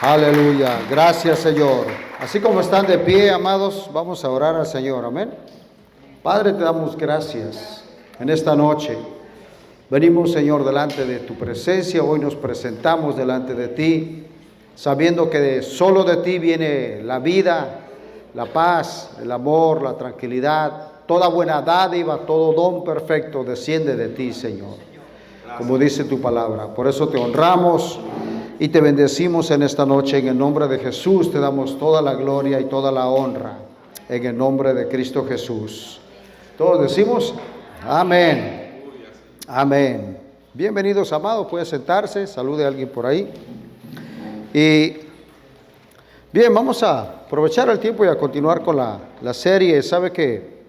Aleluya. Gracias, Señor. Así como están de pie, amados, vamos a orar al Señor. Amén. Padre, te damos gracias en esta noche. Venimos, Señor, delante de tu presencia. Hoy nos presentamos delante de ti, sabiendo que solo de ti viene la vida, la paz, el amor, la tranquilidad. Toda buena dádiva, todo don perfecto desciende de ti, Señor, como dice tu palabra. Por eso te honramos y te bendecimos en esta noche. En el nombre de Jesús te damos toda la gloria y toda la honra. En el nombre de Cristo Jesús. Todos decimos amén. Amén. Bienvenidos, amados. Puede sentarse. Salude a alguien por ahí. Y bien, vamos a aprovechar el tiempo y a continuar con la serie. Sabe que,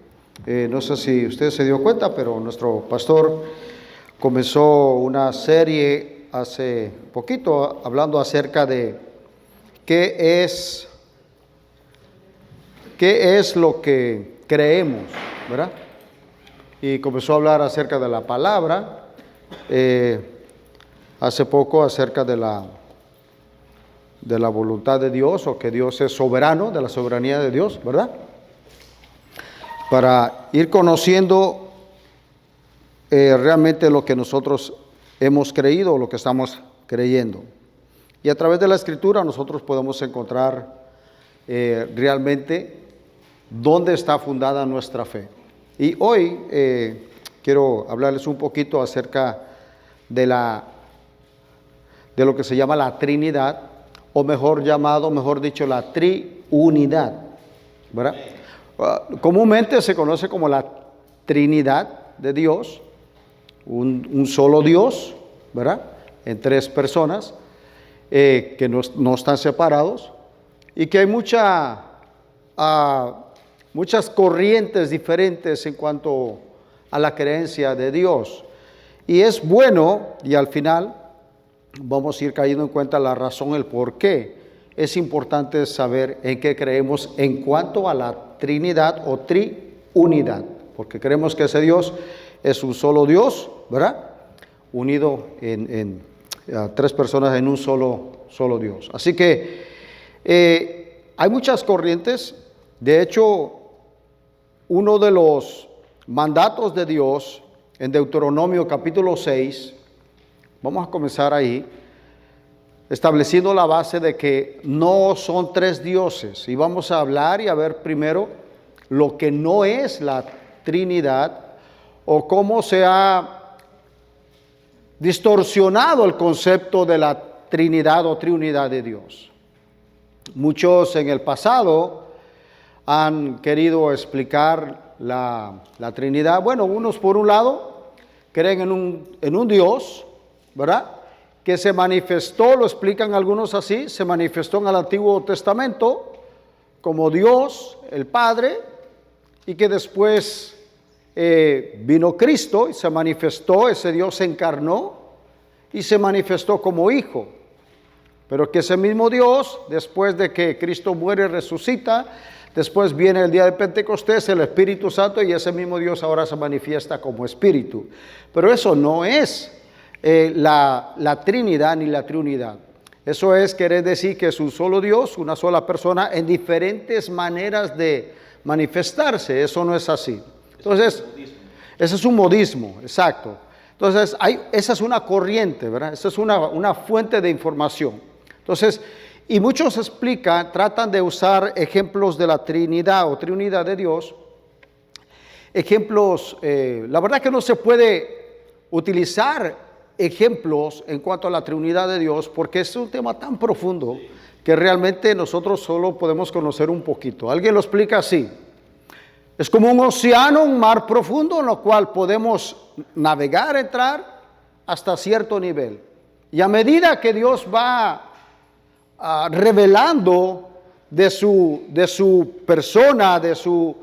no sé si usted se dio cuenta, pero nuestro pastor comenzó una serie hace poquito hablando acerca de qué es lo que creemos, ¿verdad? Y comenzó a hablar acerca de la palabra, hace poco acerca de la voluntad de Dios, o que Dios es soberano, de la soberanía de Dios, ¿verdad? Para ir conociendo realmente lo que nosotros hemos creído o lo que estamos creyendo. Y a través de la Escritura nosotros podemos encontrar realmente dónde está fundada nuestra fe. Y hoy quiero hablarles un poquito acerca de lo que se llama la Trinidad, o mejor dicho, la triunidad, ¿verdad? Comúnmente se conoce como la Trinidad de Dios, un solo Dios, ¿verdad? En tres personas que no están separados, y que hay muchas corrientes diferentes en cuanto a la creencia de Dios. Y es bueno, y al final vamos a ir cayendo en cuenta la razón, el por qué es importante saber en qué creemos en cuanto a la Trinidad o triunidad, porque creemos que ese Dios es un solo Dios, ¿verdad? Unido en tres personas en un solo Dios. Así que hay muchas corrientes. De hecho, uno de los mandatos de Dios en Deuteronomio capítulo 6, vamos a comenzar ahí, estableciendo la base de que no son tres dioses. Y vamos a hablar y a ver primero lo que no es la Trinidad, o cómo se ha distorsionado el concepto de la Trinidad o triunidad de Dios. Muchos en el pasado han querido explicar la Trinidad. Bueno, unos por un lado creen en un Dios, ¿verdad?, que se manifestó, lo explican algunos así, se manifestó en el Antiguo Testamento como Dios, el Padre, y que después vino Cristo y se manifestó, ese Dios se encarnó y se manifestó como Hijo. Pero que ese mismo Dios, después de que Cristo muere y resucita, después viene el día de Pentecostés, el Espíritu Santo, y ese mismo Dios ahora se manifiesta como Espíritu. Pero eso no es la Trinidad ni la Triunidad. Eso es querer decir que es un solo Dios, una sola persona, en diferentes maneras de manifestarse. Eso no es así. Entonces, ese es un modismo, exacto. Entonces, esa es una corriente, ¿verdad? Esa es una fuente de información. Entonces, y muchos tratan de usar ejemplos de la Trinidad o Triunidad de Dios. Ejemplos, la verdad que no se puede utilizar ejemplos en cuanto a la Trinidad de Dios, porque es un tema tan profundo que realmente nosotros solo podemos conocer un poquito. Alguien lo explica así: es como un océano, un mar profundo en lo cual podemos navegar, entrar hasta cierto nivel. Y a medida que Dios va revelando de su persona, de su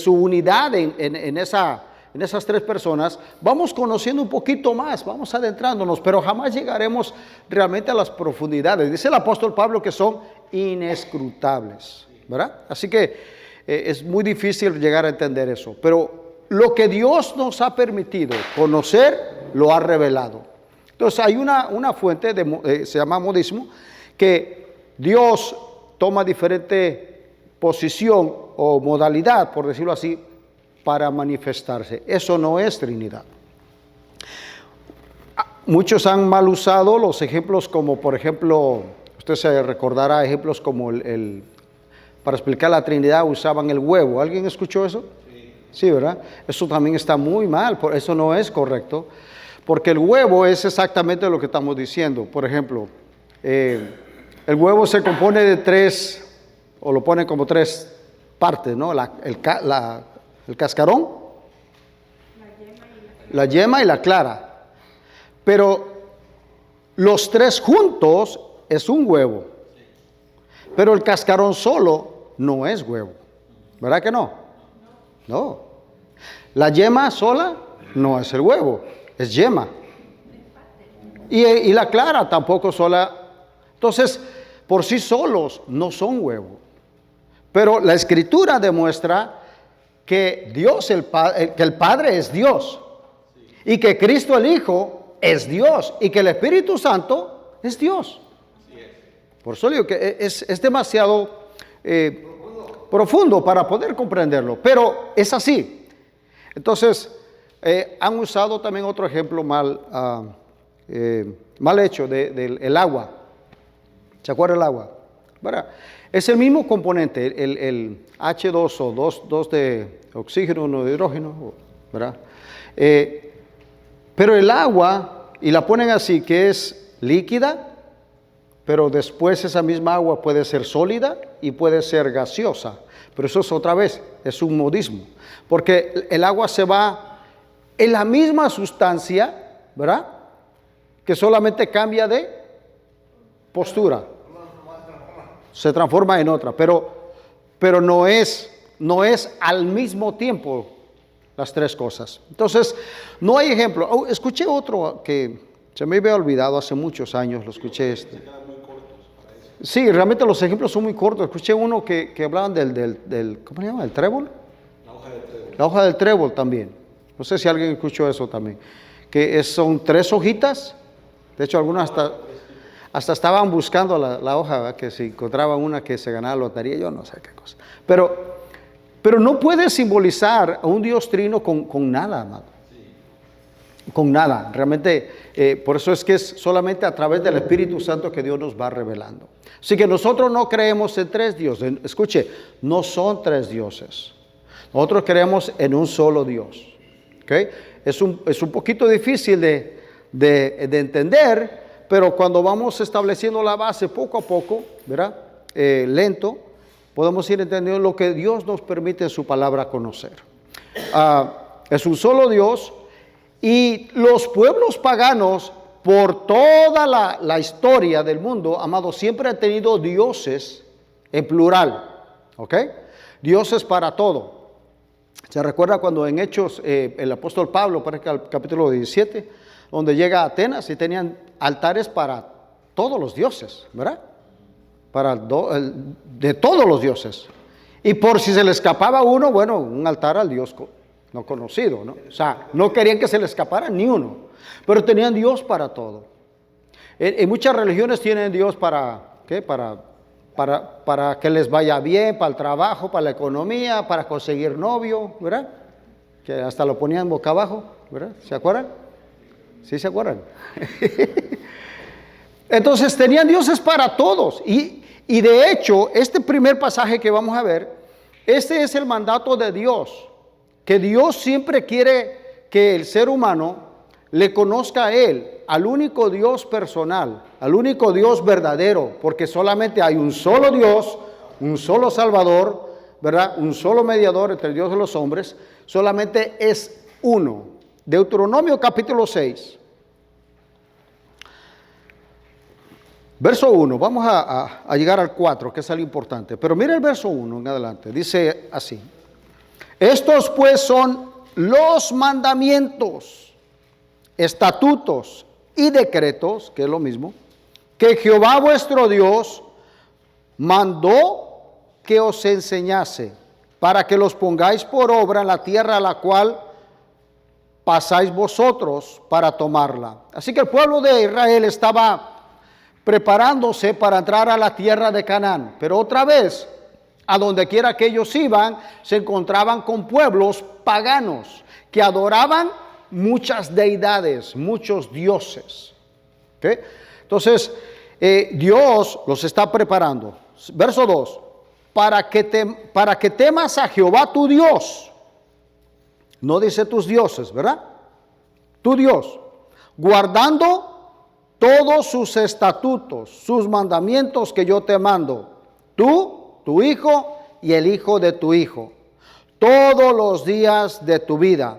unidad en esas tres personas, vamos conociendo un poquito más, vamos adentrándonos, pero jamás llegaremos realmente a las profundidades. Dice el apóstol Pablo que son inescrutables, ¿verdad? Así que es muy difícil llegar a entender eso, pero lo que Dios nos ha permitido conocer, lo ha revelado. Entonces hay una fuente, se llama modismo, que Dios toma diferente posición o modalidad, por decirlo así, para manifestarse. Eso no es Trinidad. Muchos han mal usado los ejemplos como, por ejemplo, usted se recordará ejemplos como para explicar la Trinidad usaban el huevo. ¿Alguien escuchó eso? Sí, ¿verdad? Eso también está muy mal, eso no es correcto, porque el huevo es exactamente lo que estamos diciendo. Por ejemplo, el huevo se compone de tres, o lo ponen como tres partes, ¿no? El cascarón, la yema y la clara. Pero los tres juntos es un huevo. Pero el cascarón solo no es huevo. ¿Verdad que no? No. La yema sola no es el huevo, es yema. Y la clara tampoco sola. Entonces, por sí solos no son huevo. Pero la Escritura demuestra que Dios, que el Padre es Dios. Y que Cristo el Hijo es Dios. Y que el Espíritu Santo es Dios. Por eso digo que es demasiado profundo para poder comprenderlo. Pero es así. Entonces, han usado también otro ejemplo mal hecho del agua. ¿Se acuerda el agua? ¿Verdad? Es el mismo componente, el H2 o dos de oxígeno, uno de hidrógeno, ¿verdad? Pero el agua, y la ponen así, que es líquida, pero después esa misma agua puede ser sólida y puede ser gaseosa. Pero eso es otra vez, es un modismo. Porque el agua se va en la misma sustancia, ¿verdad? Que solamente cambia de postura. Se transforma en otra, pero no es al mismo tiempo las tres cosas. Entonces, no hay ejemplo. Escuché otro que se me había olvidado hace muchos años, lo escuché. Sí, realmente los ejemplos son muy cortos. Escuché uno que hablaban del ¿cómo se llama? ¿El trébol? La hoja del trébol. La hoja del trébol también. No sé si alguien escuchó eso también. Son tres hojitas. De hecho, algunos hasta estaban buscando la hoja, ¿verdad? Que si encontraban una que se ganaba la lotería, yo no sé qué cosa. Pero no puede simbolizar a un Dios trino con nada, amado. Sí. Con nada. Realmente, por eso es que es solamente a través del Espíritu Santo que Dios nos va revelando. Así que nosotros no creemos en tres dioses. Escuche, no son tres dioses. Nosotros creemos en un solo Dios. ¿Okay? Es un poquito difícil de entender, pero cuando vamos estableciendo la base poco a poco, ¿verdad? Lento, podemos ir entendiendo lo que Dios nos permite en su palabra conocer. Es un solo Dios, y los pueblos paganos, por toda la historia del mundo, amados, siempre han tenido dioses en plural. ¿Ok? Dioses para todo. ¿Se recuerda cuando en Hechos el apóstol Pablo, parece que al capítulo 17, donde llega a Atenas y tenían altares para todos los dioses, ¿verdad? De todos los dioses. Y por si se le escapaba uno, bueno, un altar al Dios no conocido, ¿no? O sea, no querían que se le escapara ni uno, pero tenían Dios para todo. En muchas religiones tienen Dios para, ¿qué? Para que les vaya bien, para el trabajo, para la economía, para conseguir novio, ¿verdad? Que hasta lo ponían boca abajo, ¿verdad? ¿Se acuerdan? ¿Sí se acuerdan? Entonces tenían dioses para todos. Y de hecho, este primer pasaje que vamos a ver, este es el mandato de Dios. Que Dios siempre quiere que el ser humano le conozca a Él, al único Dios personal, al único Dios verdadero, porque solamente hay un solo Dios, un solo Salvador, ¿verdad? Un solo mediador entre Dios y los hombres, solamente es uno. Deuteronomio capítulo 6, verso 1, vamos a llegar al 4, que es algo importante, pero mira el verso 1 en adelante, dice así: estos pues son los mandamientos, estatutos y decretos, que es lo mismo, que Jehová vuestro Dios mandó que os enseñase, para que los pongáis por obra en la tierra a la cual pasáis vosotros para tomarla. Así que el pueblo de Israel estaba preparándose para entrar a la tierra de Canaán. Pero otra vez, a donde quiera que ellos iban, se encontraban con pueblos paganos que adoraban muchas deidades, muchos dioses. ¿Okay? Entonces, Dios los está preparando. Verso 2, para que temas a Jehová tu Dios. No dice tus dioses, ¿verdad? Tu Dios, guardando todos sus estatutos, sus mandamientos que yo te mando, tú, tu hijo y el hijo de tu hijo, todos los días de tu vida,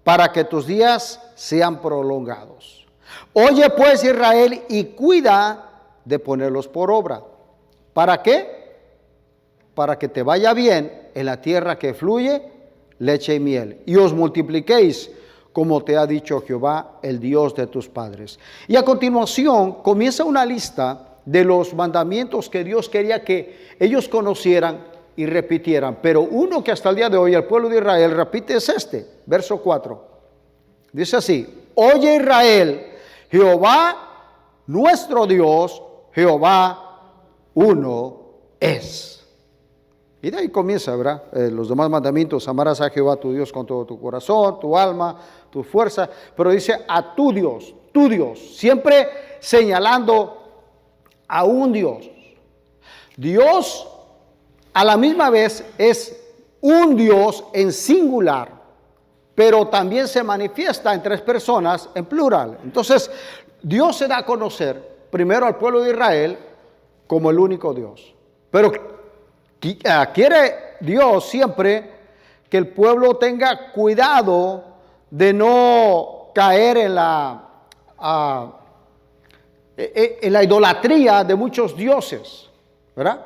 para que tus días sean prolongados. Oye pues, Israel, y cuida de ponerlos por obra. ¿Para qué? Para que te vaya bien en la tierra que fluye leche y miel, y os multipliquéis, como te ha dicho Jehová, el Dios de tus padres. Y a continuación comienza una lista de los mandamientos que Dios quería que ellos conocieran y repitieran. Pero uno que hasta el día de hoy el pueblo de Israel repite es este, verso 4. Dice así: oye Israel, Jehová nuestro Dios, Jehová uno es. Y de ahí comienza, ¿verdad? Los demás mandamientos: amarás a Jehová tu Dios con todo tu corazón, tu alma, tu fuerza. Pero dice a tu Dios, siempre señalando a un Dios. Dios a la misma vez es un Dios en singular, pero también se manifiesta en tres personas en plural. Entonces, Dios se da a conocer primero al pueblo de Israel como el único Dios. Pero quiere Dios siempre que el pueblo tenga cuidado de no caer en la idolatría de muchos dioses, ¿verdad?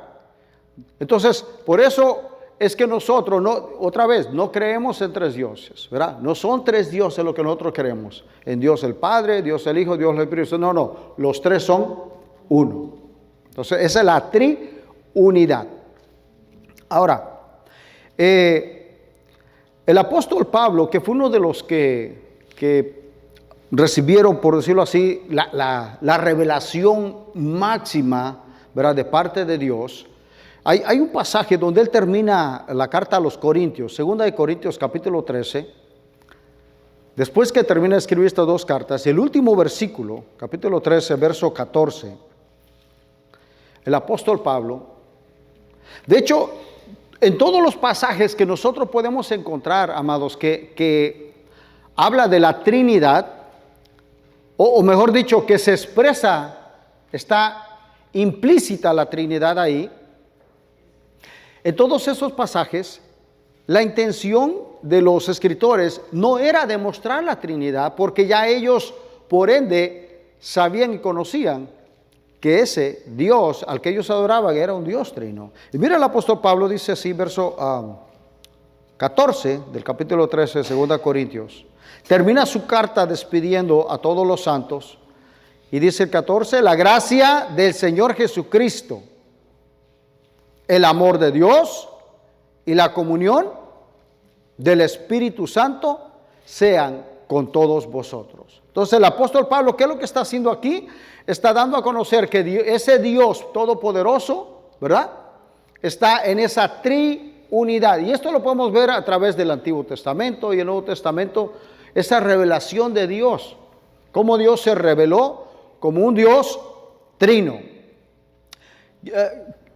Entonces, por eso es que nosotros, no creemos en tres dioses, ¿verdad? No son tres dioses lo que nosotros creemos. En Dios el Padre, Dios el Hijo, Dios el Espíritu Santo. No, los tres son uno. Entonces, esa es la triunidad. Ahora, el apóstol Pablo, que fue uno de los que recibieron, por decirlo así, la revelación máxima, ¿verdad?, de parte de Dios. Hay un pasaje donde él termina la carta a los Corintios, 2 de Corintios capítulo 13. Después que termina de escribir estas dos cartas, el último versículo, capítulo 13, verso 14, el apóstol Pablo, de hecho, en todos los pasajes que nosotros podemos encontrar, amados, que habla de la Trinidad, o mejor dicho, que se expresa, está implícita la Trinidad ahí. En todos esos pasajes, la intención de los escritores no era demostrar la Trinidad, porque ya ellos, por ende, sabían y conocían que ese Dios al que ellos adoraban era un Dios trino. Y mira, el apóstol Pablo dice así, verso 14 del capítulo 13 de 2 Corintios. Termina su carta despidiendo a todos los santos y dice el 14: la gracia del Señor Jesucristo, el amor de Dios y la comunión del Espíritu Santo sean con todos vosotros. Entonces el apóstol Pablo, ¿qué es lo que está haciendo aquí? Está dando a conocer que ese Dios todopoderoso, ¿verdad?, está en esa triunidad. Y esto lo podemos ver a través del Antiguo Testamento y el Nuevo Testamento, esa revelación de Dios, cómo Dios se reveló como un Dios trino.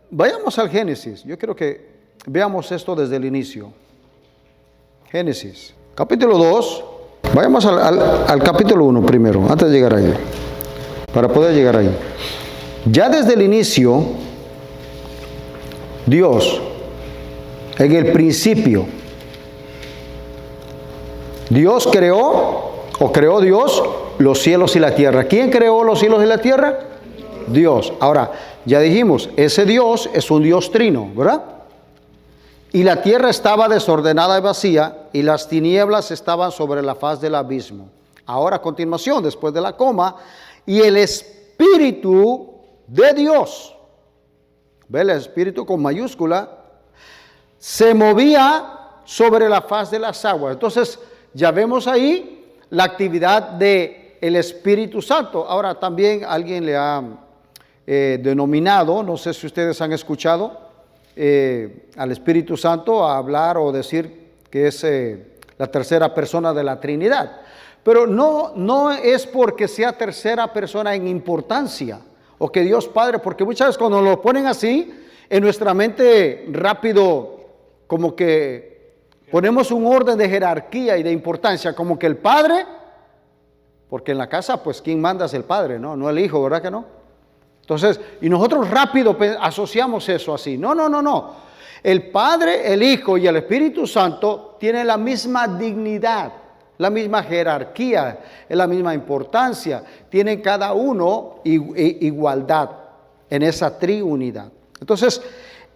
Vayamos al Génesis. Yo quiero que veamos esto desde el inicio. Génesis, capítulo 2. Vayamos al capítulo 1 primero, antes de llegar ahí, para poder llegar ahí. Ya desde el inicio, Dios, en el principio, Dios creó Dios los cielos y la tierra. ¿Quién creó los cielos y la tierra? Dios. Ahora, ya dijimos, ese Dios es un Dios trino, ¿verdad? Y la tierra estaba desordenada y vacía, y las tinieblas estaban sobre la faz del abismo. Ahora, a continuación, después de la coma, y el Espíritu de Dios, ¿ve? El Espíritu con mayúscula, se movía sobre la faz de las aguas. Entonces, ya vemos ahí la actividad del Espíritu Santo. Ahora, también alguien le ha denominado, no sé si ustedes han escuchado, al Espíritu Santo a hablar o decir que es la tercera persona de la Trinidad. Pero no es porque sea tercera persona en importancia, o que Dios Padre, porque muchas veces cuando lo ponen así, en nuestra mente rápido, como que ponemos un orden de jerarquía y de importancia, como que el Padre, porque en la casa, pues, ¿quién manda es el Padre, no el Hijo, ¿verdad que no? Entonces, y nosotros rápido asociamos eso así. No. El Padre, el Hijo y el Espíritu Santo tienen la misma dignidad, la misma jerarquía, la misma importancia. Tienen cada uno igualdad en esa triunidad. Entonces,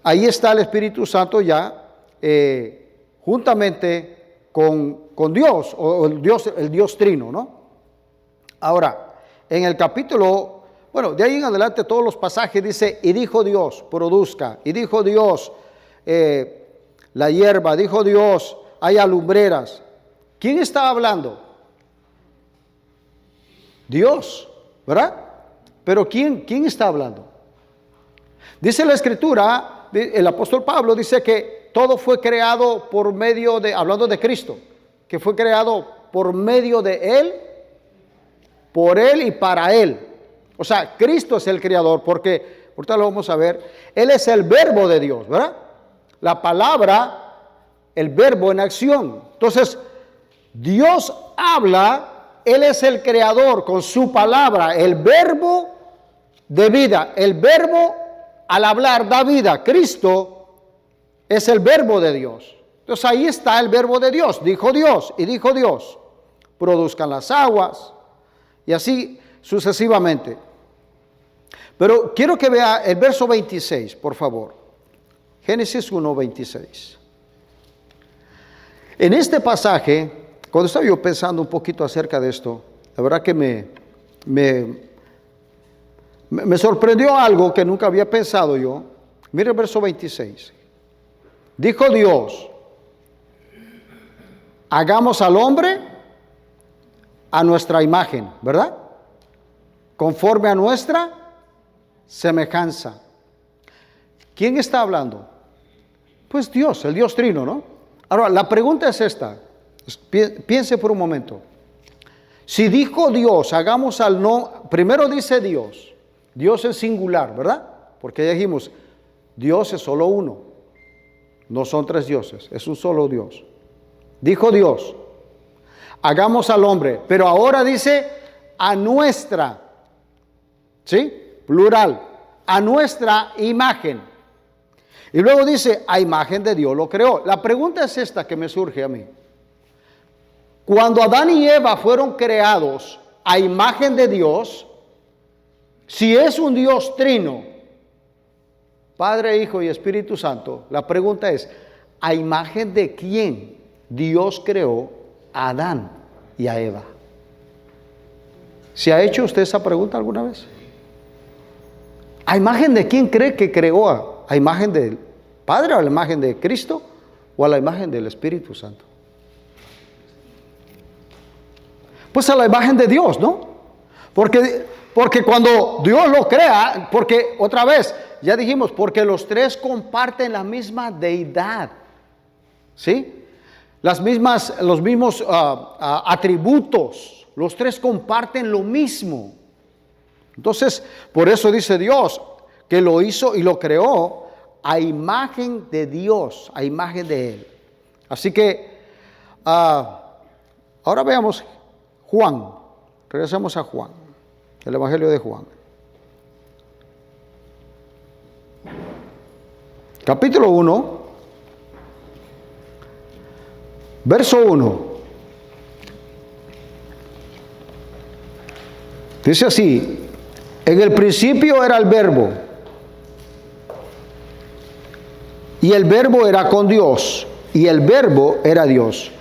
ahí está el Espíritu Santo ya juntamente con Dios, o el Dios trino, ¿no? Ahora, en el capítulo, bueno, de ahí en adelante todos los pasajes dice, y dijo Dios, produzca, y dijo Dios, la hierba, dijo Dios, haya lumbreras. ¿Quién está hablando? Dios, ¿verdad? Pero ¿quién está hablando? Dice la Escritura, el apóstol Pablo dice que todo fue creado por medio de, hablando de Cristo, que fue creado por medio de Él, por Él y para Él. O sea, Cristo es el creador, porque, ahorita lo vamos a ver, Él es el verbo de Dios, ¿verdad? La palabra, el verbo en acción. Entonces, Dios habla, Él es el creador con su palabra, el verbo de vida. El verbo al hablar da vida. Cristo es el verbo de Dios. Entonces ahí está el verbo de Dios. Dijo Dios y dijo Dios, produzcan las aguas y así sucesivamente. Pero quiero que vea el verso 26, por favor. Génesis 1, 26. En este pasaje, cuando estaba yo pensando un poquito acerca de esto, la verdad que me sorprendió algo que nunca había pensado yo. Mire el verso 26. Dijo Dios, hagamos al hombre a nuestra imagen, ¿verdad? Conforme a nuestra semejanza. ¿Quién está hablando? Pues Dios, el Dios trino, ¿no? Ahora, la pregunta es esta. Piense por un momento. Si dijo Dios, hagamos al no, primero dice Dios. Dios es singular, ¿verdad? Porque ya dijimos, Dios es solo uno. No son tres dioses, es un solo Dios. Dijo Dios, hagamos al hombre, pero ahora dice a nuestra, ¿sí? Plural, a nuestra imagen. Y luego dice, a imagen de Dios lo creó. La pregunta es esta que me surge a mí. Cuando Adán y Eva fueron creados a imagen de Dios, si es un Dios trino, Padre, Hijo y Espíritu Santo, la pregunta es, ¿a imagen de quién Dios creó a Adán y a Eva? ¿Se ha hecho usted esa pregunta alguna vez? ¿A imagen de quién cree que creó? ¿A imagen del Padre, a la imagen de Cristo o a la imagen del Espíritu Santo? Pues a la imagen de Dios, ¿no? Porque cuando Dios lo crea, porque otra vez, ya dijimos, porque los tres comparten la misma deidad, ¿sí? Los mismos atributos, los tres comparten lo mismo. Entonces, por eso dice Dios que lo hizo y lo creó a imagen de Dios, a imagen de Él. Así que, ahora veamos Juan, regresemos a Juan, el Evangelio de Juan. Capítulo 1, verso 1. Dice así, en el principio era el verbo, y el verbo era con Dios, y el verbo era Dios.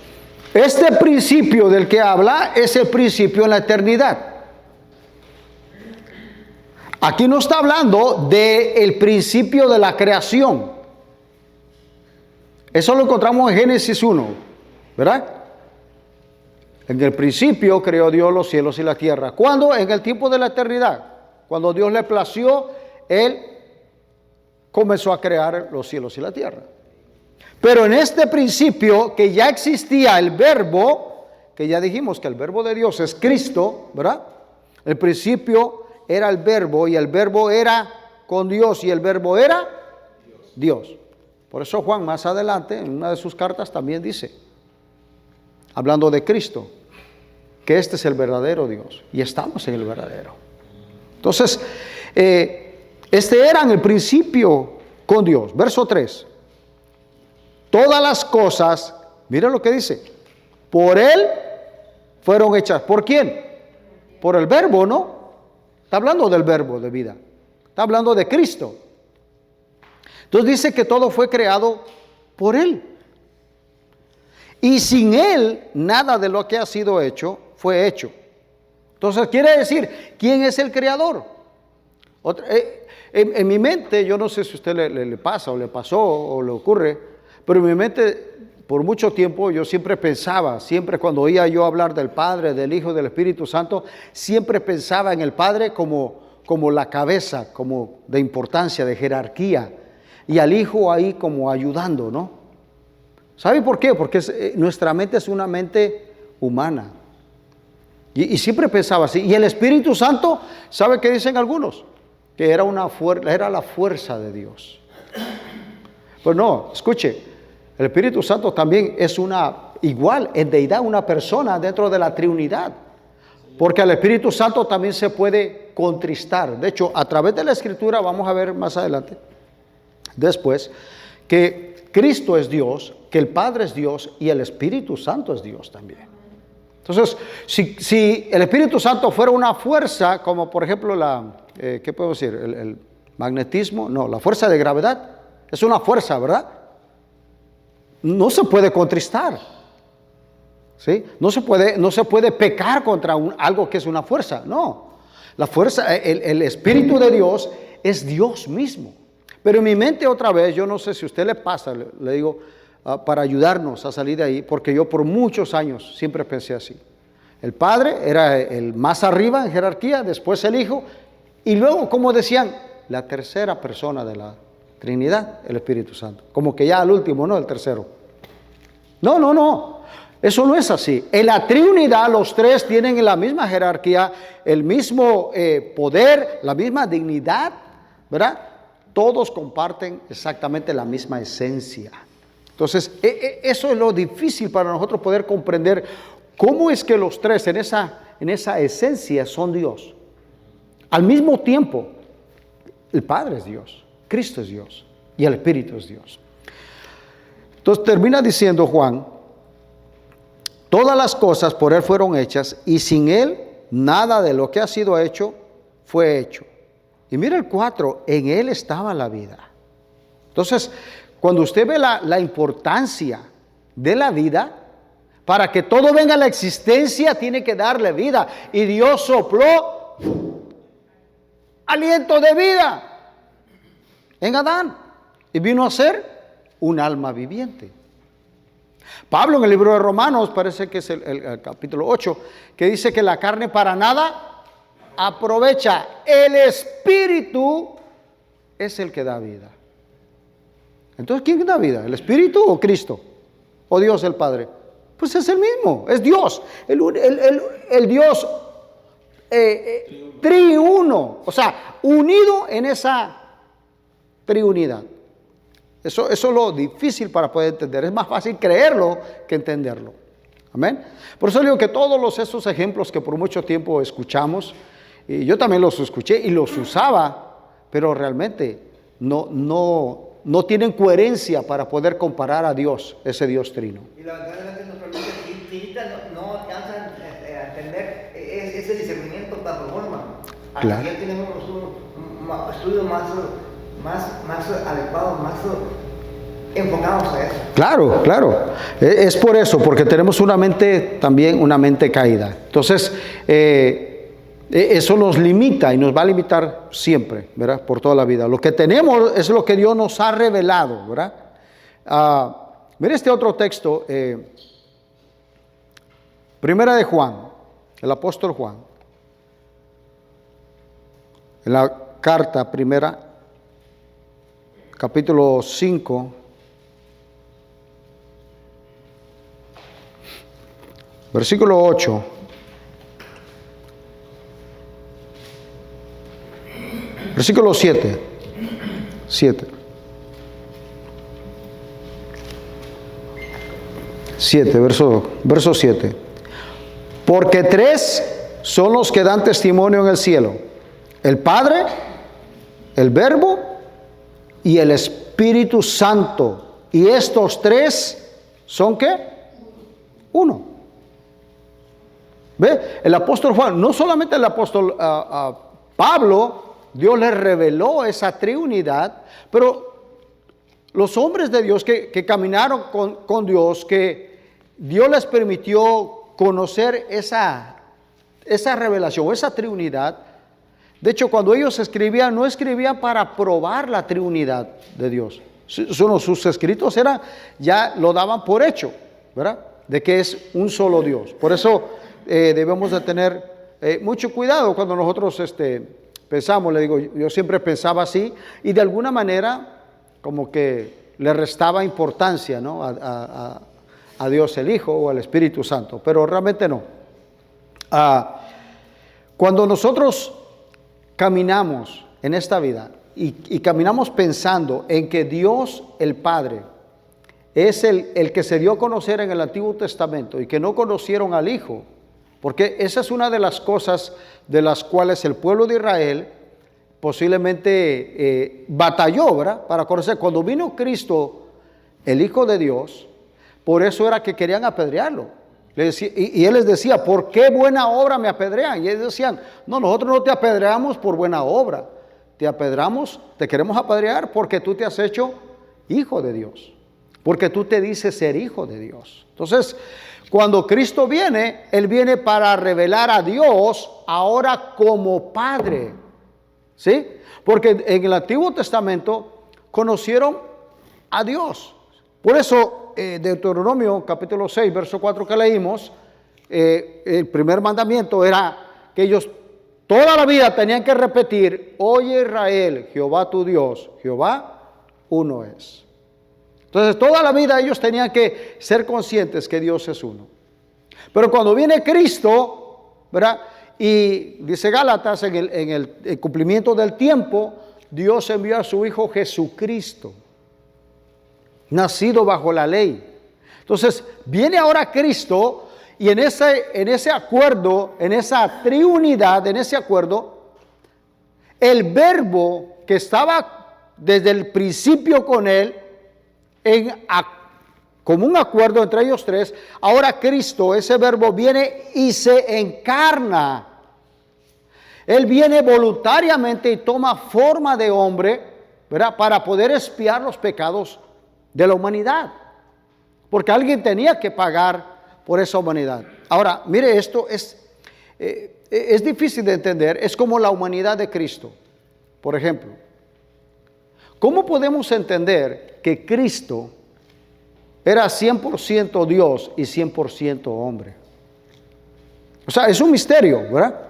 Este principio del que habla es el principio en la eternidad. Aquí no está hablando del principio de la creación. Eso lo encontramos en Génesis 1, ¿verdad? En el principio creó Dios los cielos y la tierra. ¿Cuándo? En el tiempo de la eternidad. Cuando Dios le plació Él comenzó a crear los cielos y la tierra. Pero en este principio que ya existía el verbo, que ya dijimos que el verbo de Dios es Cristo, ¿verdad? El principio era el verbo y el verbo era con Dios y el verbo era Dios. Por eso Juan más adelante en una de sus cartas también dice, hablando de Cristo, que este es el verdadero Dios y estamos en el verdadero. Entonces, este era en el principio con Dios. Verso 3. Todas las cosas, mira lo que dice, por Él fueron hechas. ¿Por quién? Por el verbo, ¿no? Está hablando del verbo de vida. Está hablando de Cristo. Entonces dice que todo fue creado por Él. Y sin Él, nada de lo que ha sido hecho fue hecho. Entonces quiere decir, ¿quién es el creador? En mi mente, yo no sé si a usted le pasa o le pasó o le ocurre, pero en mi mente, por mucho tiempo, yo siempre pensaba, siempre cuando oía yo hablar del Padre, del Hijo, del Espíritu Santo, siempre pensaba en el Padre como la cabeza, como de importancia, de jerarquía, y al Hijo ahí como ayudando, ¿no? ¿Sabe por qué? Porque nuestra mente es una mente humana. Y siempre pensaba así. Y el Espíritu Santo, ¿sabe qué dicen algunos? Que era la fuerza de Dios. Pues no, escuche, el Espíritu Santo también es igual, en deidad, una persona dentro de la Trinidad. Porque al Espíritu Santo también se puede contristar. De hecho, a través de la Escritura, vamos a ver más adelante, después, que Cristo es Dios, que el Padre es Dios y el Espíritu Santo es Dios también. Entonces, si el Espíritu Santo fuera una fuerza, como por ejemplo ¿qué puedo decir? El magnetismo, no, la fuerza de gravedad, es una fuerza, ¿verdad? No se puede contristar, ¿sí? No se puede pecar contra algo que es una fuerza, no. La fuerza, el Espíritu de Dios es Dios mismo. Pero en mi mente otra vez, yo no sé si a usted le pasa, le digo, para ayudarnos a salir de ahí, porque yo por muchos años siempre pensé así. El Padre era el más arriba en jerarquía, después el Hijo, y luego, como decían, la tercera persona de la Trinidad, el Espíritu Santo. Como que ya al último, ¿no? El tercero. No. Eso no es así. En la Trinidad los tres tienen la misma jerarquía, el mismo poder, la misma dignidad, ¿verdad? Todos comparten exactamente la misma esencia. Entonces, eso es lo difícil para nosotros poder comprender cómo es que los tres en esa esencia son Dios. Al mismo tiempo, el Padre es Dios, Cristo es Dios y el Espíritu es Dios. Entonces termina diciendo Juan, todas las cosas por Él fueron hechas y sin Él nada de lo que ha sido hecho fue hecho. Y mira el 4, en Él estaba la vida. Entonces, cuando usted ve la importancia de la vida, para que todo venga a la existencia, tiene que darle vida. Y Dios sopló aliento de vida en Adán. Y vino a ser un alma viviente. Pablo en el libro de Romanos, parece que es el capítulo 8, que dice que la carne para nada aprovecha. El Espíritu es el que da vida. Entonces, ¿quién da vida? ¿El Espíritu o Cristo? ¿O Dios el Padre? Pues es el mismo, es Dios. El Dios triuno, o sea, unido en esa triunidad. Eso es lo difícil para poder entender. Es más fácil creerlo que entenderlo. Amén. Por eso digo que todos esos ejemplos que por mucho tiempo escuchamos, y yo también los escuché y los usaba, pero realmente no tienen coherencia para poder comparar a Dios, ese Dios trino. Y la verdad es que nuestra mente infinita no alcanza a entender ese discernimiento tan profundo. Claro. Aquí ya tenemos un estudio más adecuado, más enfocados a eso. Claro. Es por eso, porque tenemos una mente caída. Entonces, eso nos limita y nos va a limitar siempre, ¿verdad? Por toda la vida. Lo que tenemos es lo que Dios nos ha revelado, ¿verdad? Mira este otro texto, Primera de Juan, el apóstol Juan. En la carta primera, capítulo 5, versículo 8. Versículo 7. 7. 7, verso 7. Porque tres son los que dan testimonio en el cielo: el Padre, el Verbo y el Espíritu Santo. Y estos tres son ¿qué? Uno. ¿Ve? El apóstol Juan, no solamente el apóstol Pablo, Dios le reveló esa triunidad, pero los hombres de Dios que caminaron con Dios, que Dios les permitió conocer esa revelación, esa triunidad. De hecho, cuando ellos escribían, no escribían para probar la triunidad de Dios. Sus escritos ya lo daban por hecho, ¿verdad? De que es un solo Dios. Por eso debemos de tener mucho cuidado cuando nosotros pensamos. Le digo, yo siempre pensaba así, y de alguna manera como que le restaba importancia, ¿no?, a Dios el Hijo o al Espíritu Santo, pero realmente no. Cuando nosotros caminamos en esta vida y caminamos pensando en que Dios el Padre es el que se dio a conocer en el Antiguo Testamento y que no conocieron al Hijo, porque esa es una de las cosas de las cuales el pueblo de Israel posiblemente batalló, ¿verdad?, para conocer. Cuando vino Cristo, el Hijo de Dios, por eso era que querían apedrearlo. Y él les decía, ¿por qué buena obra me apedrean? Y ellos decían, no, nosotros no te apedreamos por buena obra, te queremos apedrear porque tú te has hecho hijo de Dios, porque tú te dices ser hijo de Dios. Entonces, cuando Cristo viene, Él viene para revelar a Dios ahora como Padre, ¿sí? Porque en el Antiguo Testamento conocieron a Dios. Por eso, Deuteronomio capítulo 6, verso 4 que leímos, el primer mandamiento era que ellos toda la vida tenían que repetir: oye Israel, Jehová tu Dios, Jehová uno es. Entonces toda la vida ellos tenían que ser conscientes que Dios es uno. Pero cuando viene Cristo, ¿verdad?, y dice Gálatas, en el cumplimiento del tiempo, Dios envió a su Hijo Jesucristo, nacido bajo la ley. Entonces viene ahora Cristo, y en ese acuerdo, en esa triunidad, en ese acuerdo, el Verbo que estaba desde el principio con Él, como un acuerdo entre ellos tres, ahora Cristo, ese Verbo, viene y se encarna. Él viene voluntariamente y toma forma de hombre, ¿verdad?, para poder expiar los pecados de la humanidad, porque alguien tenía que pagar por esa humanidad. Ahora, mire, esto es difícil de entender. Es como la humanidad de Cristo. Por ejemplo, ¿cómo podemos entender que Cristo era 100% Dios y 100% hombre? O sea, es un misterio, ¿verdad?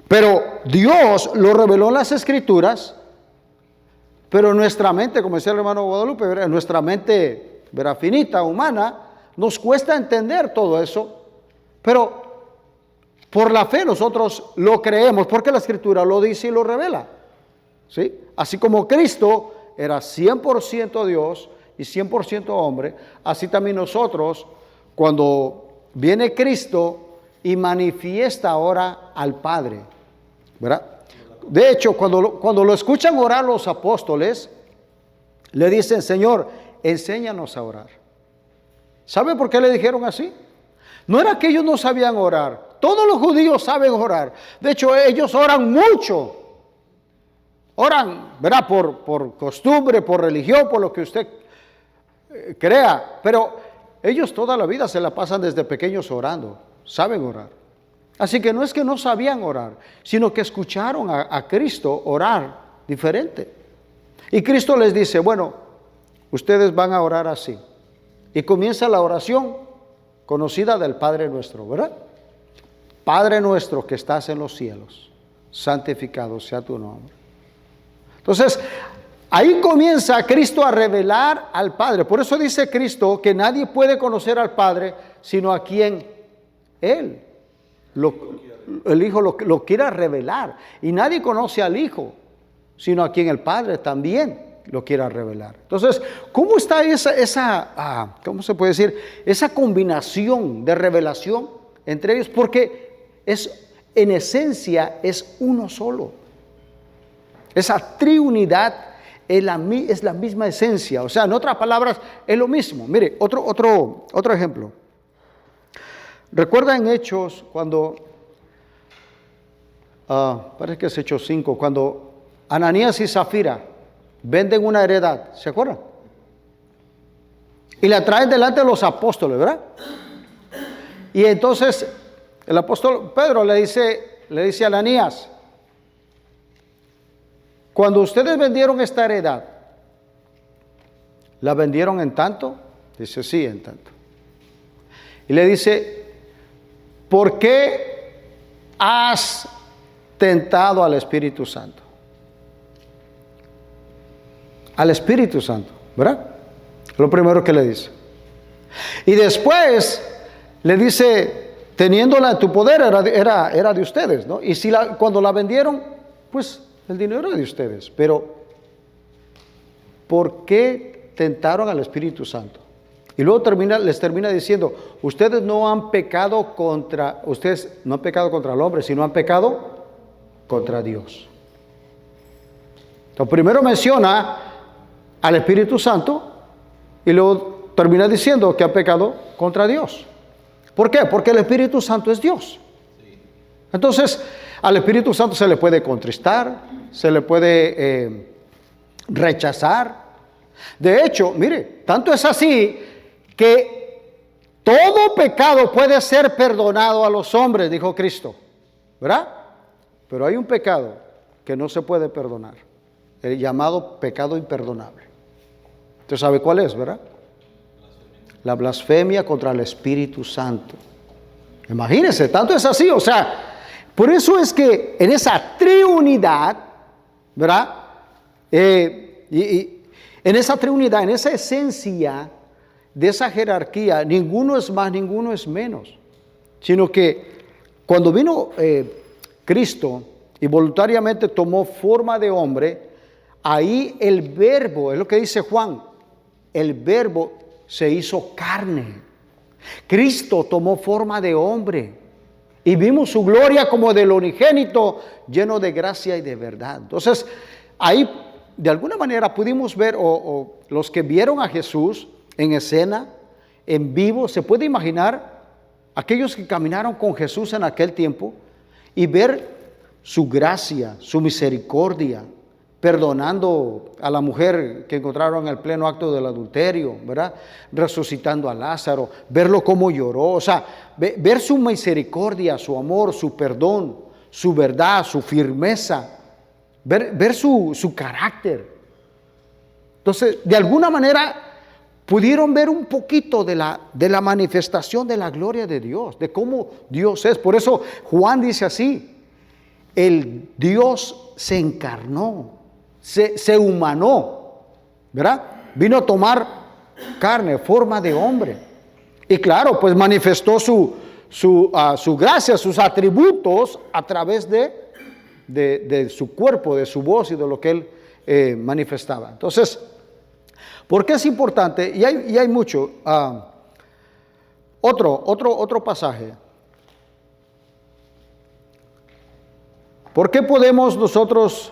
Pero Dios lo reveló en las Escrituras. Pero nuestra mente, como decía el hermano Guadalupe, ¿verdad?, nuestra mente, ¿verdad?, finita, humana, nos cuesta entender todo eso. Pero por la fe nosotros lo creemos, porque la Escritura lo dice y lo revela, ¿sí? Así como Cristo era 100% Dios y 100% hombre, así también nosotros, cuando viene Cristo y manifiesta ahora al Padre, ¿verdad? De hecho, cuando lo escuchan orar los apóstoles, le dicen: Señor, enséñanos a orar. ¿Sabe por qué le dijeron así? No era que ellos no sabían orar. Todos los judíos saben orar. De hecho, ellos oran mucho. Oran, ¿verdad?, por costumbre, por religión, por lo que usted crea. Pero ellos toda la vida se la pasan desde pequeños orando. Saben orar. Así que no es que no sabían orar, sino que escucharon a Cristo orar diferente. Y Cristo les dice: bueno, ustedes van a orar así. Y comienza la oración conocida del Padre Nuestro, ¿verdad? Padre nuestro que estás en los cielos, santificado sea tu nombre. Entonces, ahí comienza Cristo a revelar al Padre. Por eso dice Cristo que nadie puede conocer al Padre sino a quien Él, el Hijo lo quiera revelar. Y nadie conoce al Hijo sino a quien el Padre también lo quiera revelar. Entonces, ¿cómo está cómo se puede decir? Esa combinación de revelación entre ellos, porque en esencia es uno solo. Esa triunidad es la misma esencia. O sea, en otras palabras, es lo mismo. Mire, otro ejemplo. Recuerda en Hechos cuando, parece que es Hechos 5, cuando Ananías y Zafira venden una heredad, ¿se acuerdan? Y la traen delante de los apóstoles, ¿verdad? Y entonces el apóstol Pedro le dice a Ananías, cuando ustedes vendieron esta heredad, ¿la vendieron en tanto? Dice, sí, en tanto. Y le dice, ¿por qué has tentado al Espíritu Santo? Al Espíritu Santo, ¿verdad? Lo primero que le dice. Y después le dice, teniéndola en tu poder era de ustedes, ¿no? Y cuando la vendieron, pues el dinero era de ustedes. Pero, ¿por qué tentaron al Espíritu Santo? Y luego les termina diciendo, ustedes no han pecado contra el hombre, sino han pecado contra Dios. Entonces, primero menciona al Espíritu Santo y luego termina diciendo que ha pecado contra Dios. ¿Por qué? Porque el Espíritu Santo es Dios. Entonces, al Espíritu Santo se le puede contristar, se le puede rechazar. De hecho, mire, tanto es así que todo pecado puede ser perdonado a los hombres, dijo Cristo, ¿verdad? Pero hay un pecado que no se puede perdonar, el llamado pecado imperdonable. Usted sabe cuál es, ¿verdad? La blasfemia contra el Espíritu Santo. Imagínense, tanto es así, o sea, por eso es que en esa triunidad, ¿verdad? Y en esa triunidad, en esa esencia de esa jerarquía, ninguno es más, ninguno es menos, sino que cuando vino Cristo y voluntariamente tomó forma de hombre, ahí el verbo, es lo que dice Juan, el verbo se hizo carne. Cristo tomó forma de hombre y vimos su gloria como del unigénito, lleno de gracia y de verdad. Entonces, ahí de alguna manera pudimos ver, o los que vieron a Jesús en escena, en vivo, se puede imaginar aquellos que caminaron con Jesús en aquel tiempo y ver su gracia, su misericordia, perdonando a la mujer que encontraron en el pleno acto del adulterio, ¿verdad? Resucitando a Lázaro, verlo cómo lloró, o sea, ver su misericordia, su amor, su perdón, su verdad, su firmeza, ver su carácter. Entonces, de alguna manera pudieron ver un poquito de la manifestación de la gloria de Dios, de cómo Dios es. Por eso Juan dice así, el Dios se encarnó, se humanó, ¿verdad? Vino a tomar carne, forma de hombre. Y claro, pues manifestó su gracia, sus atributos a través de su cuerpo, de su voz y de lo que él manifestaba. Entonces, ¿por qué es importante? Y hay mucho. Otro pasaje. ¿Por qué podemos nosotros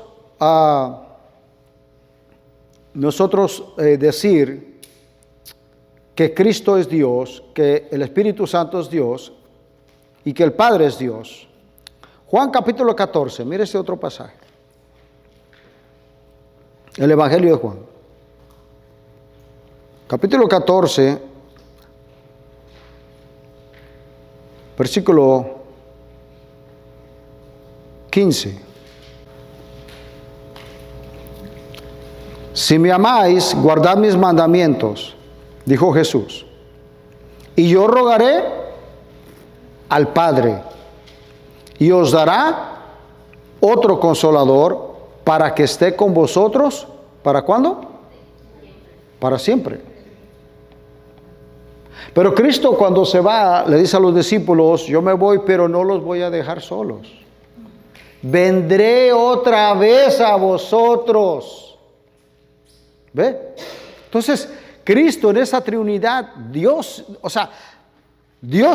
decir que Cristo es Dios, que el Espíritu Santo es Dios y que el Padre es Dios? Juan capítulo 14, mire ese otro pasaje. El Evangelio de Juan. Capítulo 14, versículo 15. Si me amáis, guardad mis mandamientos, dijo Jesús, y yo rogaré al Padre, y os dará otro consolador para que esté con vosotros. ¿Para cuándo? Para siempre. Pero Cristo cuando se va, le dice a los discípulos, yo me voy, pero no los voy a dejar solos. Vendré otra vez a vosotros. ¿Ve? Entonces, Cristo en esa Trinidad, Dios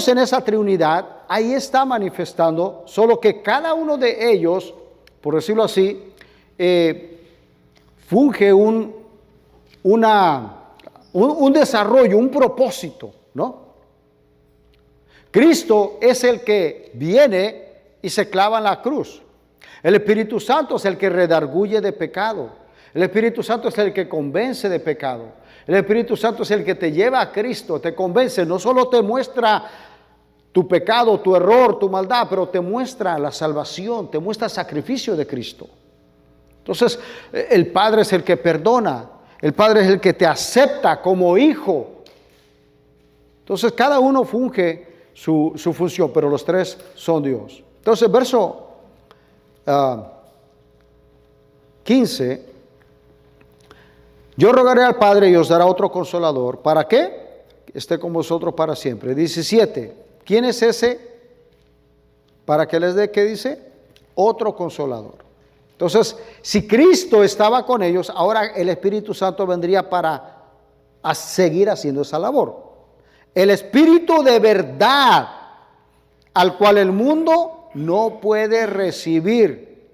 en esa Trinidad, ahí está manifestando, solo que cada uno de ellos, por decirlo así, funge un desarrollo, un propósito, ¿no? Cristo es el que viene y se clava en la cruz. El Espíritu Santo es el que redarguye de pecado. El Espíritu Santo es el que convence de pecado. El Espíritu Santo es el que te lleva a Cristo, te convence, no solo te muestra tu pecado, tu error, tu maldad, pero te muestra la salvación, te muestra el sacrificio de Cristo. Entonces, el Padre es el que perdona, el Padre es el que te acepta como hijo. Entonces, cada uno funge su función, pero los tres son Dios. Entonces, verso 15, yo rogaré al Padre y os dará otro consolador. ¿Para qué? Esté con vosotros para siempre. 17, ¿quién es ese? Para que les dé, ¿qué dice? Otro consolador. Entonces, si Cristo estaba con ellos, ahora el Espíritu Santo vendría para seguir haciendo esa labor. El Espíritu de verdad, al cual el mundo no puede recibir,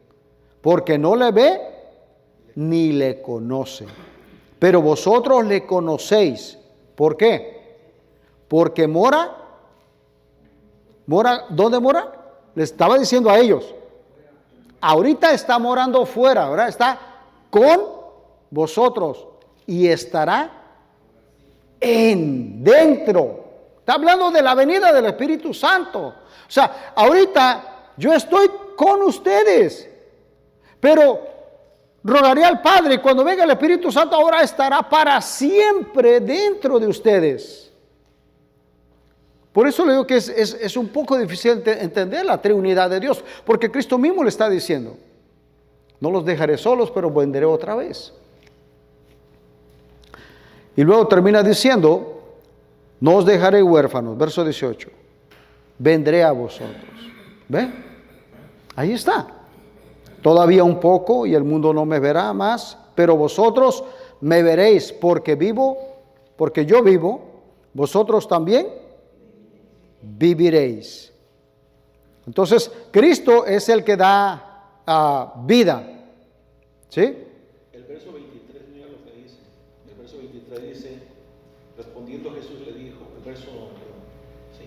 porque no le ve ni le conoce. Pero vosotros le conocéis. ¿Por qué? Porque mora, ¿dónde mora? Le estaba diciendo a ellos. Ahorita está morando fuera, ¿verdad? Está con vosotros y estará dentro. Está hablando de la venida del Espíritu Santo. O sea, ahorita yo estoy con ustedes, pero rogaré al Padre, cuando venga el Espíritu Santo, ahora estará para siempre dentro de ustedes. Por eso le digo que es un poco difícil entender la Trinidad de Dios, porque Cristo mismo le está diciendo, no los dejaré solos, pero vendré otra vez. Y luego termina diciendo, no os dejaré huérfanos, verso 18, vendré a vosotros. ¿Ve? Ahí está. Todavía un poco y el mundo no me verá más, pero vosotros me veréis porque yo vivo, vosotros también viviréis. Entonces, Cristo es el que da vida. ¿Sí? El verso 23, mira lo que dice. El verso 23 dice, respondiendo Jesús le dijo, el verso, sí.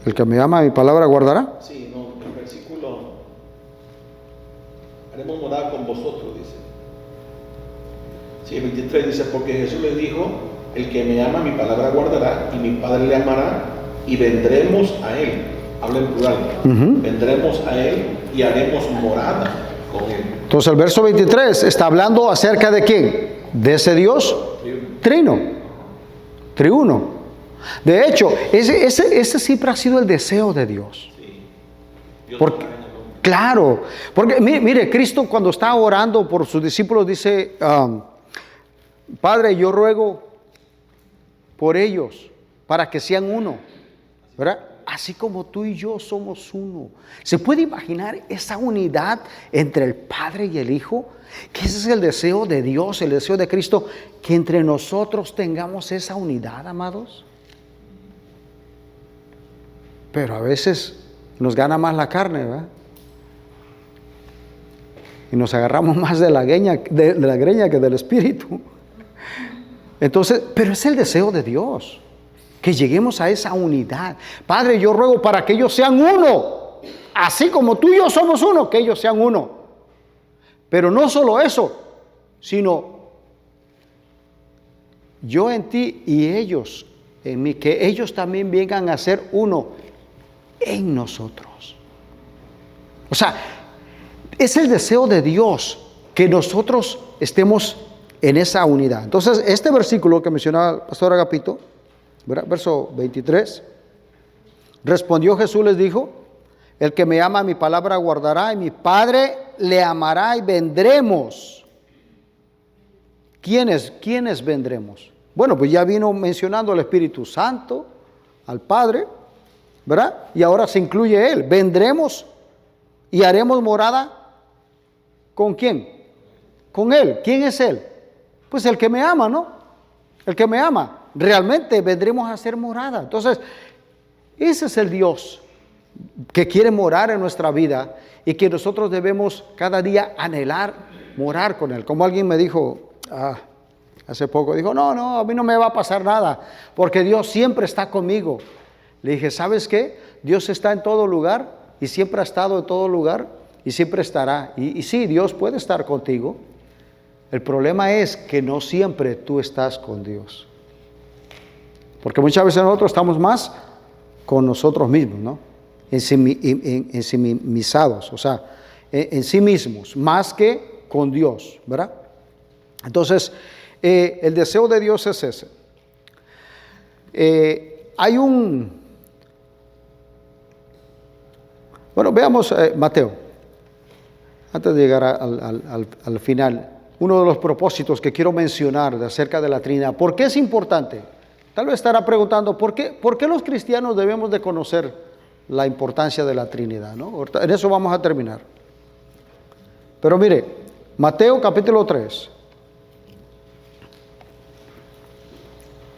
El que me ama mi palabra guardará. Sí, no, el versículo, haremos morada con vosotros, dice. Sí, el 23 dice, porque Jesús le dijo, el que me ama mi palabra guardará, y mi Padre le amará, y vendremos a él. Habla en plural. Vendremos a él y haremos morada con él. Entonces el verso 23 está hablando acerca de quién, de ese Dios triuno. De hecho, ese siempre ha sido el deseo de Dios. Sí. Dios Porque, claro, porque mire, Cristo cuando está orando por sus discípulos dice, Padre, yo ruego por ellos para que sean uno, ¿verdad? Así como tú y yo somos uno. ¿Se puede imaginar esa unidad entre el Padre y el Hijo? Que ese es el deseo de Dios, el deseo de Cristo, que entre nosotros tengamos esa unidad, amados. Pero a veces nos gana más la carne, ¿verdad? Y nos agarramos más de la greña que del Espíritu. Entonces, pero es el deseo de Dios, que lleguemos a esa unidad. Padre, yo ruego para que ellos sean uno, así como tú y yo somos uno, que ellos sean uno. Pero no solo eso, sino yo en ti y ellos en mí, que ellos también vengan a ser uno en nosotros. O sea, es el deseo de Dios que nosotros estemos en esa unidad. Entonces, este versículo que mencionaba el pastor Agapito, ¿verdad? Verso 23, respondió Jesús, les dijo, El que me ama, mi palabra guardará, y mi Padre le amará y vendremos. ¿Quiénes vendremos? Bueno, pues ya vino mencionando al Espíritu Santo, al Padre, ¿verdad? Y ahora se incluye Él. Vendremos y haremos morada. ¿Con quién? Con Él. ¿Quién es Él? Pues el que me ama, ¿no? El que me ama. Realmente vendremos a hacer morada. Entonces, ese es el Dios que quiere morar en nuestra vida y que nosotros debemos cada día anhelar morar con Él. Como alguien me dijo hace poco, dijo, no, a mí no me va a pasar nada, porque Dios siempre está conmigo. Le dije, ¿sabes qué? Dios está en todo lugar y siempre ha estado en todo lugar y siempre estará. Y sí, Dios puede estar contigo. El problema es que no siempre tú estás con Dios. Porque muchas veces nosotros estamos más con nosotros mismos, ¿no? Ensimimizados, o sea, en sí mismos, más que con Dios, ¿verdad? Entonces, el deseo de Dios es ese. Bueno, veamos Mateo, antes de llegar al final, uno de los propósitos que quiero mencionar acerca de la Trinidad. ¿Por qué es importante? Tal vez estará preguntando, ¿por qué los cristianos debemos de conocer la importancia de la Trinidad, ¿no? En eso vamos a terminar. Pero mire, Mateo capítulo 3.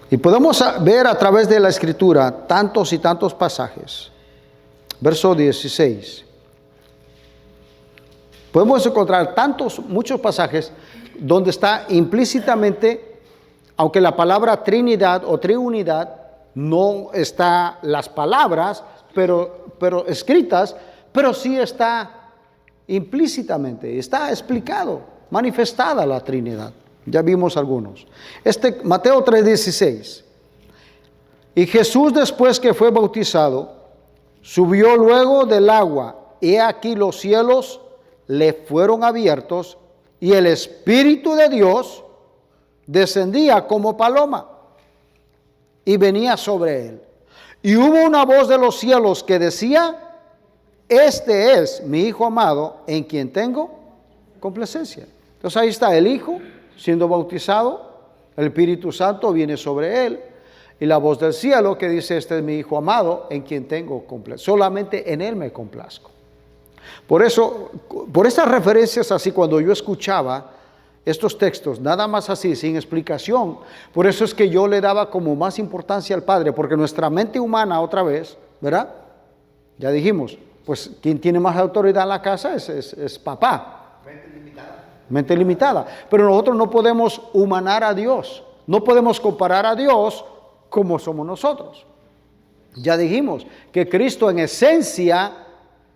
Y podemos ver a través de la Escritura tantos y tantos pasajes. Verso 16. Podemos encontrar muchos pasajes donde está implícitamente, aunque la palabra Trinidad o Triunidad no está las palabras, pero escritas, pero sí está implícitamente, está explicado, manifestada la Trinidad. Ya vimos algunos. Mateo 3:16. Y Jesús, después que fue bautizado, subió luego del agua, y aquí los cielos le fueron abiertos, y el Espíritu de Dios descendía como paloma y venía sobre él. Y hubo una voz de los cielos que decía: este es mi Hijo amado, en quien tengo complacencia. Entonces ahí está el Hijo siendo bautizado, el Espíritu Santo viene sobre él, y la voz del cielo que dice: este es mi Hijo amado, en quien tengo complacencia. Solamente en él me complazco. Por eso, por estas referencias así, cuando yo escuchaba estos textos, nada más así, sin explicación, por eso es que yo le daba como más importancia al Padre, porque nuestra mente humana, otra vez, ¿verdad? Ya dijimos, pues quien tiene más autoridad en la casa es papá. Mente limitada. Pero nosotros no podemos humanar a Dios, no podemos comparar a Dios como somos nosotros. Ya dijimos que Cristo en esencia,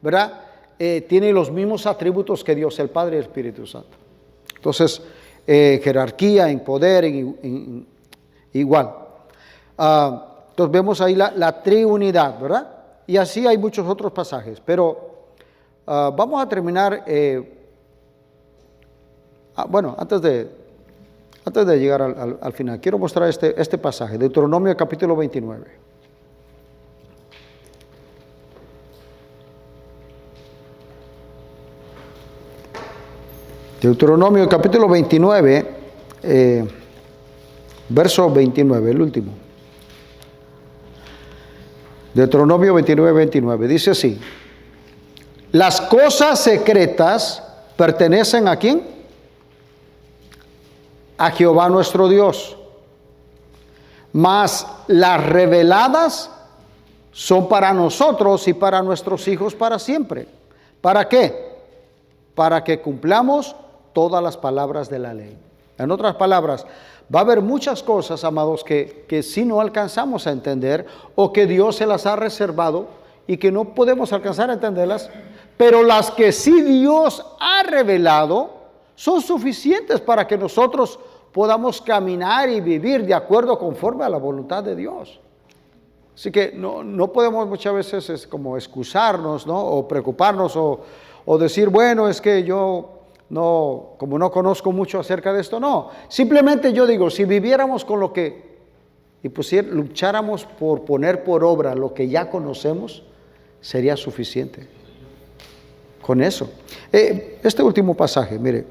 ¿verdad? Tiene los mismos atributos que Dios, el Padre y el Espíritu Santo. Entonces, jerarquía, en poder, igual. Entonces vemos ahí la triunidad, ¿verdad? Y así hay muchos otros pasajes. Pero vamos a terminar, bueno, antes de llegar al final, quiero mostrar este pasaje, Deuteronomio capítulo 29. Deuteronomio capítulo 29, verso 29, el último. Deuteronomio 29, 29, dice así: las cosas secretas pertenecen ¿a quién? A Jehová nuestro Dios. Mas las reveladas son para nosotros y para nuestros hijos para siempre. ¿Para qué? Para que cumplamos todas las palabras de la ley. En otras palabras, va a haber muchas cosas, amados, que si no alcanzamos a entender, o que Dios se las ha reservado y que no podemos alcanzar a entenderlas, pero las que sí Dios ha revelado son suficientes para que nosotros podamos caminar y vivir de acuerdo conforme a la voluntad de Dios. Así que no podemos muchas veces como excusarnos, ¿no? O preocuparnos o decir, bueno, es que yo como no conozco mucho acerca de esto, no. Simplemente yo digo, si viviéramos con lo que, lucháramos por poner por obra lo que ya conocemos, sería suficiente. Con eso. Este último pasaje, mire.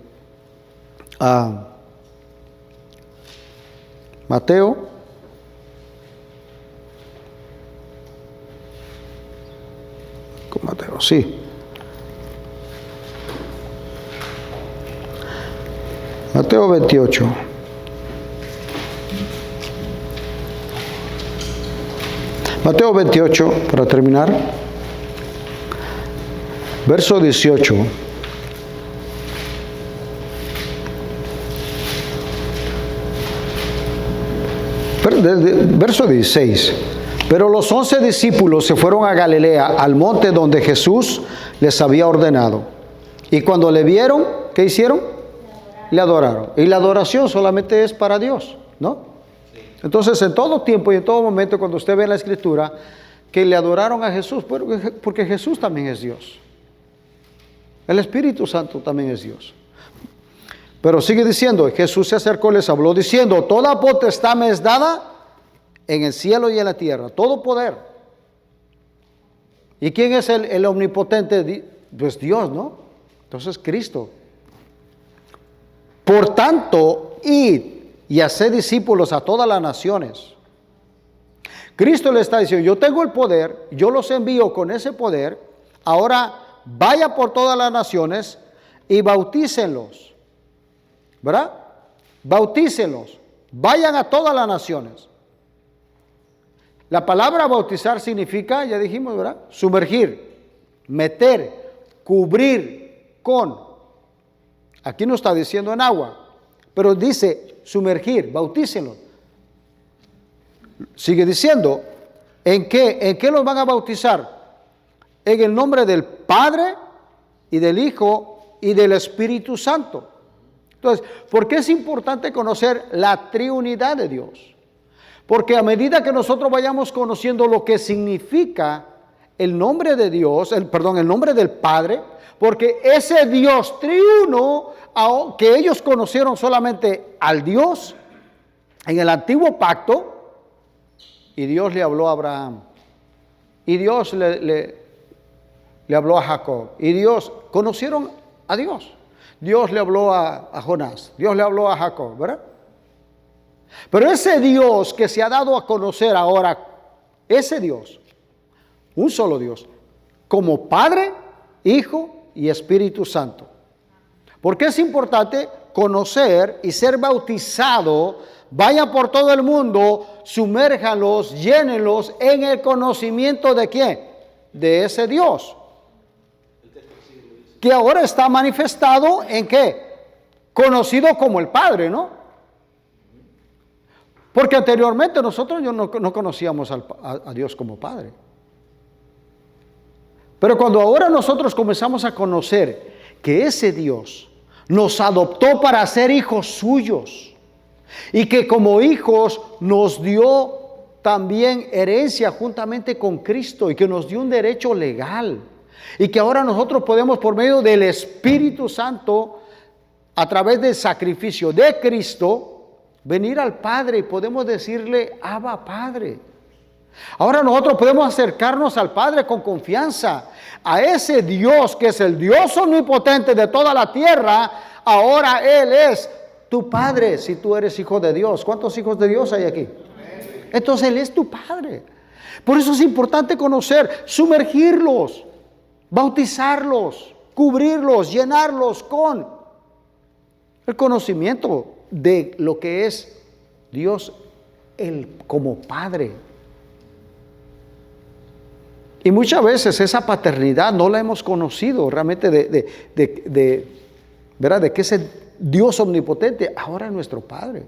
Mateo. Con Mateo, sí. Mateo 28. Mateo 28, para terminar. Verso 18. Verso 16. Pero los 11 discípulos se fueron a Galilea, al monte donde Jesús les había ordenado. Y cuando le vieron, ¿qué hicieron? Le adoraron. Y la adoración solamente es para Dios, ¿no? Entonces, en todo tiempo y en todo momento, cuando usted ve la Escritura, que le adoraron a Jesús, porque Jesús también es Dios. El Espíritu Santo también es Dios. Pero sigue diciendo, Jesús se acercó y les habló diciendo, toda potestad me es dada en el cielo y en la tierra, todo poder. ¿Y quién es el omnipotente? Pues Dios, ¿no? Entonces Cristo. Por tanto, id y haced discípulos a todas las naciones. Cristo le está diciendo, yo tengo el poder, yo los envío con ese poder, ahora vaya por todas las naciones y bautícenlos. ¿Verdad? Bautícenlos. Vayan a todas las naciones. La palabra bautizar significa, ya dijimos, ¿verdad? Sumergir, meter, cubrir con. Aquí no está diciendo en agua, pero dice sumergir, bautícenlos. Sigue diciendo, ¿en qué los van a bautizar? En el nombre del Padre y del Hijo y del Espíritu Santo. Entonces, ¿por qué es importante conocer la triunidad de Dios? Porque a medida que nosotros vayamos conociendo lo que significa el nombre de Dios, el nombre del Padre, porque ese Dios triuno, que ellos conocieron solamente al Dios en el antiguo pacto, y Dios le habló a Abraham, y Dios le habló a Jacob, y Dios, conocieron a Dios. Dios le habló a Jonás, Dios le habló a Jacob, ¿verdad? Pero ese Dios que se ha dado a conocer ahora, ese Dios, un solo Dios, como Padre, Hijo y Espíritu Santo. Porque es importante conocer y ser bautizado. Vayan por todo el mundo, sumérjanlos, llénenlos en el conocimiento de ¿quién? De ese Dios. Que ahora está manifestado en ¿qué? Conocido como el Padre, ¿no? Porque anteriormente nosotros no conocíamos a Dios como Padre. Pero cuando ahora nosotros comenzamos a conocer que ese Dios nos adoptó para ser hijos suyos y que como hijos nos dio también herencia juntamente con Cristo y que nos dio un derecho legal y que ahora nosotros podemos por medio del Espíritu Santo a través del sacrificio de Cristo venir al Padre y podemos decirle Abba Padre. Ahora nosotros podemos acercarnos al Padre con confianza, a ese Dios que es el Dios omnipotente de toda la tierra. Ahora Él es tu Padre si tú eres hijo de Dios. ¿Cuántos hijos de Dios hay aquí? Entonces Él es tu Padre. Por eso es importante conocer, sumergirlos, bautizarlos, cubrirlos, llenarlos con el conocimiento de lo que es Dios como Padre. Y muchas veces esa paternidad no la hemos conocido realmente ¿verdad? De que ese Dios omnipotente ahora es nuestro Padre.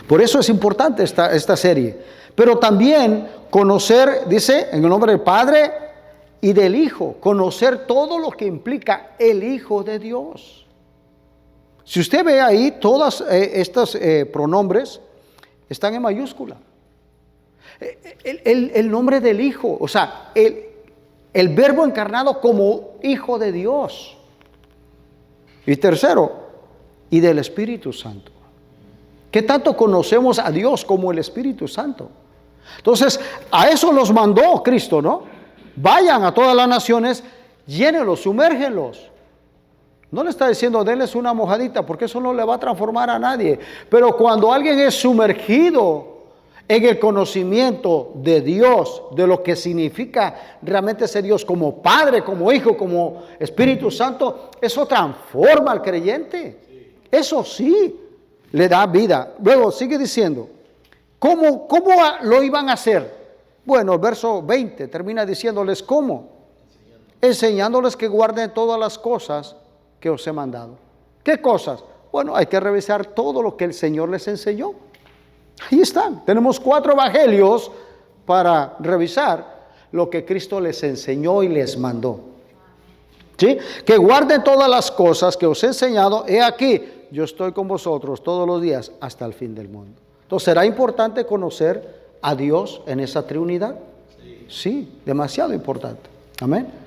Por eso es importante esta serie. Pero también conocer, dice, en el nombre del Padre y del Hijo, conocer todo lo que implica el Hijo de Dios. Si usted ve ahí, todas estos pronombres están en mayúscula. El nombre del Hijo, o sea, el Verbo encarnado como Hijo de Dios. Y tercero, y del Espíritu Santo. ¿Qué tanto conocemos a Dios como el Espíritu Santo? Entonces, a eso los mandó Cristo, ¿no? vayan a todas las naciones, llénenlos, sumérgenlos. No le está diciendo, denles una mojadita, porque eso no le va a transformar a nadie. Pero cuando alguien es sumergido en el conocimiento de Dios, de lo que significa realmente ser Dios como Padre, como Hijo, como Espíritu Santo, eso transforma al creyente. Eso sí, le da vida. Luego sigue diciendo, ¿cómo lo iban a hacer? Bueno, el verso 20 termina diciéndoles cómo. Enseñándoles que guarden todas las cosas que os he mandado. ¿Qué cosas? Bueno, hay que revisar todo lo que el Señor les enseñó. Ahí están. Tenemos 4 evangelios para revisar lo que Cristo les enseñó y les mandó. ¿Sí? Que guarden todas las cosas que os he enseñado. He aquí, yo estoy con vosotros todos los días hasta el fin del mundo. Entonces, ¿será importante conocer a Dios en esa Trinidad? Sí, demasiado importante. Amén.